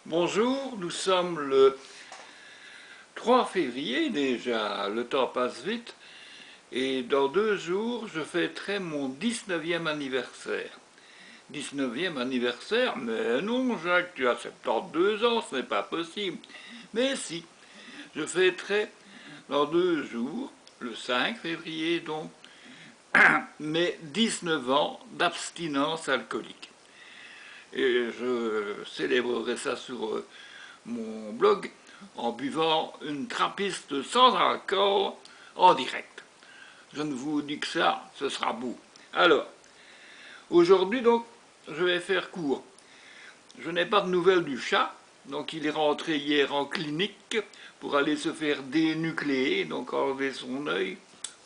Bonjour, nous sommes le 3 février déjà, le temps passe vite, et dans 2 jours, je fêterai mon 19e anniversaire. 19e anniversaire? Mais non, Jacques, tu as 72 ans, ce n'est pas possible. Mais si, je fêterai dans 2 jours, le 5 février donc, mes 19 ans d'abstinence alcoolique. Et je célébrerai ça sur mon blog en buvant une trappiste sans alcool en direct. Je ne vous dis que ça, ce sera beau. Alors, aujourd'hui donc, je vais faire court. Je n'ai pas de nouvelles du chat, donc il est rentré hier en clinique pour aller se faire dénucléer, donc enlever son œil,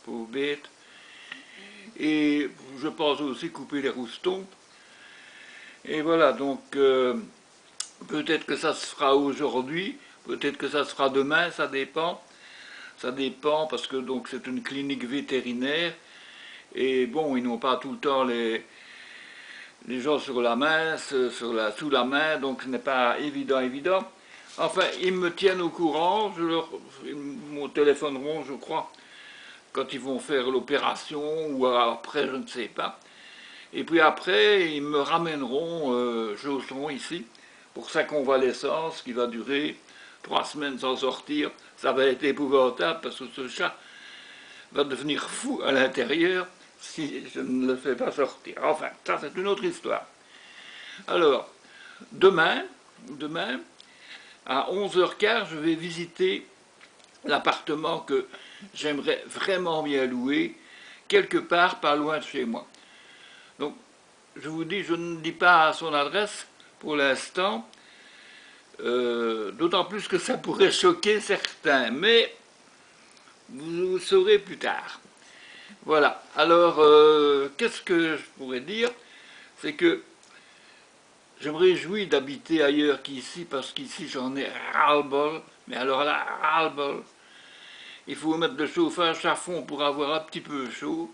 pauvre bête. Et je pense aussi couper les roustons. Et voilà, donc peut-être que ça se fera aujourd'hui, peut-être que ça se fera demain, ça dépend. Ça dépend parce que donc c'est une clinique vétérinaire et bon, ils n'ont pas tout le temps les gens sur la main, sous la main, donc ce n'est pas évident. Enfin, ils me tiennent au courant, ils me téléphoneront, je crois, quand ils vont faire l'opération ou après, je ne sais pas. Et puis après, ils me ramèneront Chausson ici pour sa convalescence qui va durer 3 semaines sans sortir. Ça va être épouvantable parce que ce chat va devenir fou à l'intérieur si je ne le fais pas sortir. Enfin, ça c'est une autre histoire. Alors, demain à 11h15, je vais visiter l'appartement que j'aimerais vraiment bien louer, quelque part pas loin de chez moi. Donc, je vous dis, je ne dis pas son adresse pour l'instant, d'autant plus que ça pourrait choquer certains, mais vous saurez plus tard. Voilà, alors, qu'est-ce que je pourrais dire? C'est que je me réjouis d'habiter ailleurs qu'ici, parce qu'ici j'en ai ras-le-bol, mais alors là, ras-le-bol. Il faut mettre le chauffage à fond pour avoir un petit peu chaud.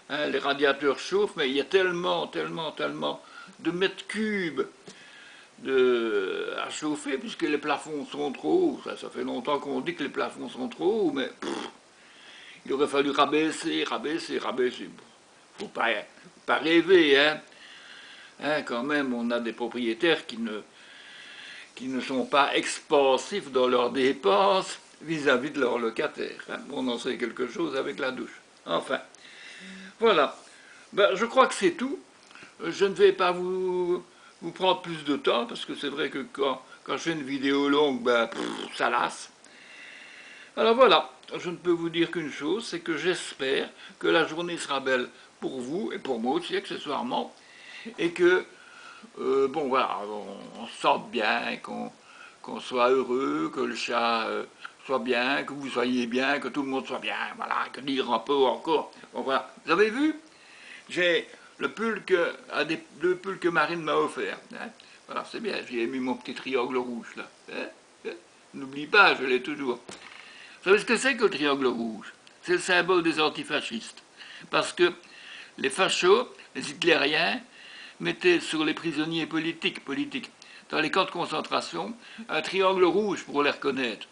Hein, les radiateurs chauffent, mais il y a tellement de mètres cubes à chauffer, puisque les plafonds sont trop hauts. Ça fait longtemps qu'on dit que les plafonds sont trop hauts, mais il aurait fallu rabaisser. Faut pas rêver, hein. Quand même, on a des propriétaires qui ne sont pas expansifs dans leurs dépenses vis-à-vis de leurs locataires. Hein. On en sait quelque chose avec la douche. Enfin, voilà. Ben, je crois que c'est tout. Je ne vais pas vous prendre plus de temps, parce que c'est vrai que quand je fais une vidéo longue, ben, ça lasse. Alors voilà, je ne peux vous dire qu'une chose, c'est que j'espère que la journée sera belle pour vous, et pour moi aussi accessoirement, et que, bon voilà, on se sente bien, qu'on soit heureux, que le chat soit bien, que vous soyez bien, que tout le monde soit bien, voilà, que dire un peu encore. Bon voilà, vous avez vu? J'ai le pull que Marine m'a offert. Hein. Voilà, c'est bien, j'y ai mis mon petit triangle rouge là. Hein. N'oublie pas, je l'ai toujours. Vous savez ce que c'est que le triangle rouge? C'est le symbole des antifascistes. Parce que les fachos, les hitlériens, mettaient sur les prisonniers politiques, dans les camps de concentration, un triangle rouge pour les reconnaître.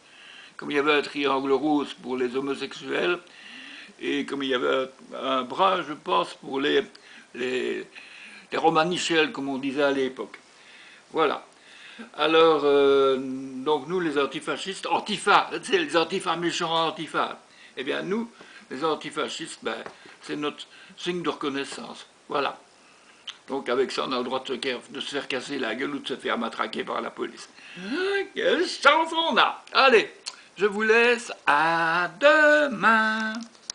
Comme il y avait un triangle rose pour les homosexuels, et comme il y avait un brun, je pense, pour les romanichels, comme on disait à l'époque. Voilà. Alors, donc nous, les antifascistes, antifa, c'est les antifas méchants antifa. Eh bien, nous, les antifascistes, ben, c'est notre signe de reconnaissance. Voilà. Donc, avec ça, on a le droit de se faire casser la gueule ou de se faire matraquer par la police. Quelle chance on a! Allez, je vous laisse, à demain!